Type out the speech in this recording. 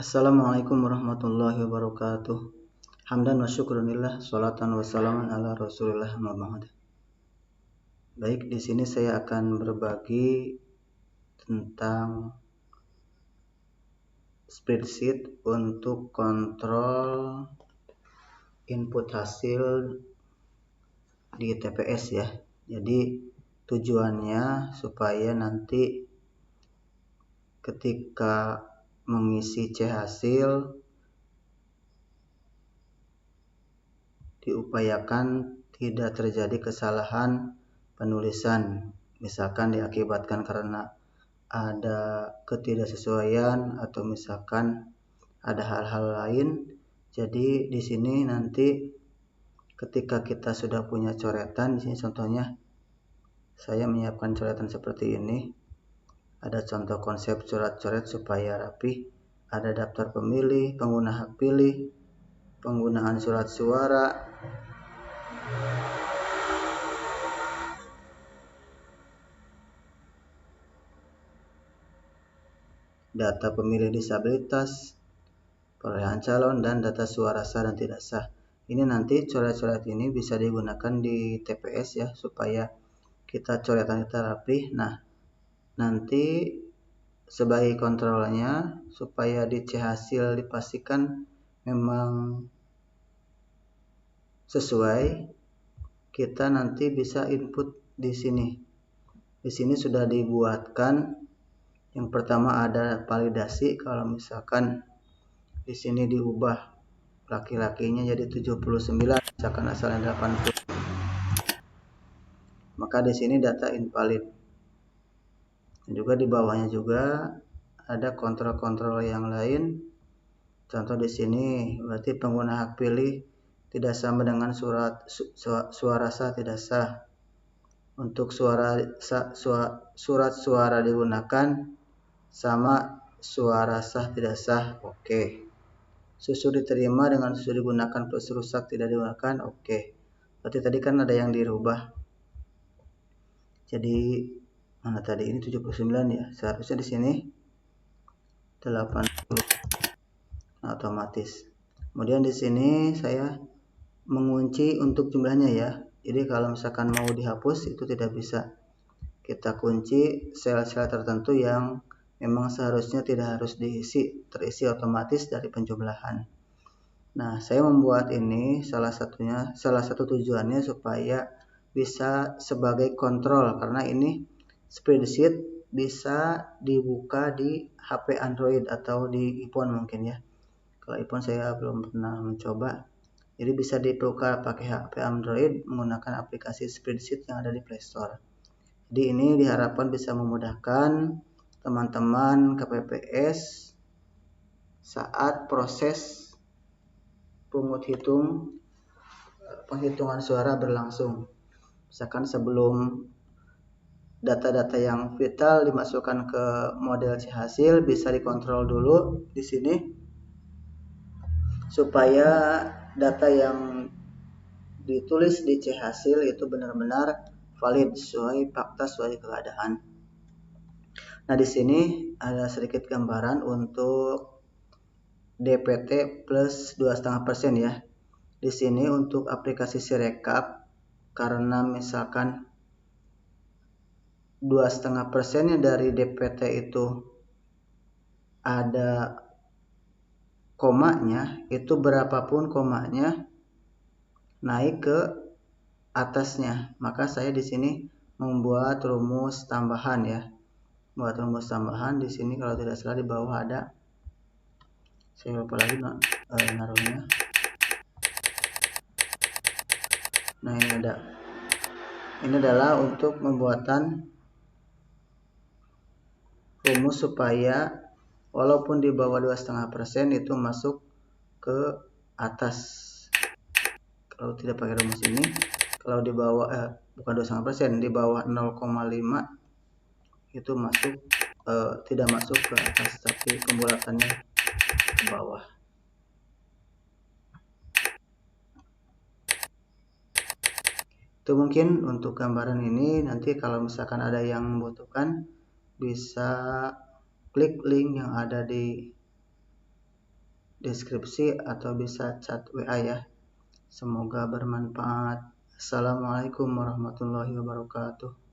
Assalamualaikum warahmatullahi wabarakatuh. Hamdan wa syukurillah, sholatan wa salaman ala Rasulillah Muhammad. Baik, di sini saya akan berbagi tentang spreadsheet untuk kontrol input hasil di TPS ya. Jadi tujuannya supaya nanti ketika mengisi C hasil diupayakan tidak terjadi kesalahan penulisan, misalkan diakibatkan karena ada ketidaksesuaian atau misalkan ada hal-hal lain. Jadi di sini nanti ketika kita sudah punya coretan, di sini contohnya saya menyiapkan coretan seperti ini. Ada contoh konsep coret-coret supaya rapi. Ada daftar pemilih, pengguna hak pilih, penggunaan surat suara, data pemilih disabilitas, perolehan calon, dan data suara sah dan tidak sah. Ini nanti coret-coret ini bisa digunakan di TPS ya, supaya kita coretan kita rapi. Nah, nanti sebagai kontrolnya supaya di C hasil dipastikan memang sesuai, kita nanti bisa input di sini. Di sini sudah dibuatkan. Yang pertama ada validasi. Kalau misalkan di sini diubah laki-lakinya jadi 79, misalkan asalnya 80, maka di sini data invalid. Dan juga di bawahnya juga ada kontrol-kontrol yang lain. Contoh di sini berarti pengguna hak pilih tidak sama dengan suara sah tidak sah. Untuk surat suara digunakan sama suara sah tidak sah, oke. Susu diterima dengan susu digunakan plus rusak tidak digunakan, oke. Berarti tadi kan ada yang dirubah. Jadi mana tadi ini 79 ya. Seharusnya di sini 80 otomatis. Kemudian di sini saya mengunci untuk jumlahnya ya. Jadi kalau misalkan mau dihapus itu tidak bisa. Kita kunci sel-sel tertentu yang memang seharusnya tidak harus terisi otomatis dari penjumlahan. Nah, saya membuat ini salah satu tujuannya supaya bisa sebagai kontrol, karena ini spreadsheet bisa dibuka di HP Android atau di iPhone mungkin ya. Kalau iPhone saya belum pernah mencoba. Jadi bisa dibuka pakai HP Android menggunakan aplikasi spreadsheet yang ada di Play Store. Jadi ini diharapkan bisa memudahkan teman-teman KPPS saat proses penghitungan suara berlangsung. Misalkan sebelum data-data yang vital dimasukkan ke model C hasil bisa dikontrol dulu di sini supaya data yang ditulis di C hasil itu benar-benar valid sesuai fakta sesuai keadaan. Nah, di sini ada sedikit gambaran untuk DPT plus 2,5% ya. Di sini untuk aplikasi Sirekap, karena misalkan 2,5% dari DPT itu ada komanya, itu berapapun komanya naik ke atasnya. Maka saya di sini membuat rumus tambahan ya. Buat rumus tambahan di sini kalau tidak salah di bawah ada. Saya lupa lagi naruhnya. Nah, ini ada. Ini adalah untuk pembuatan rumus supaya walaupun di bawah 2,5% itu masuk ke atas. Kalau tidak pakai rumus ini, kalau di bawah bukan 2,5%, di bawah 0,5 itu masuk tidak masuk ke atas, tapi pembulatannya ke bawah. Itu mungkin untuk gambaran ini. Nanti kalau misalkan ada yang membutuhkan bisa klik link yang ada di deskripsi atau bisa chat WA ya. Semoga bermanfaat. Assalamualaikum warahmatullahi wabarakatuh.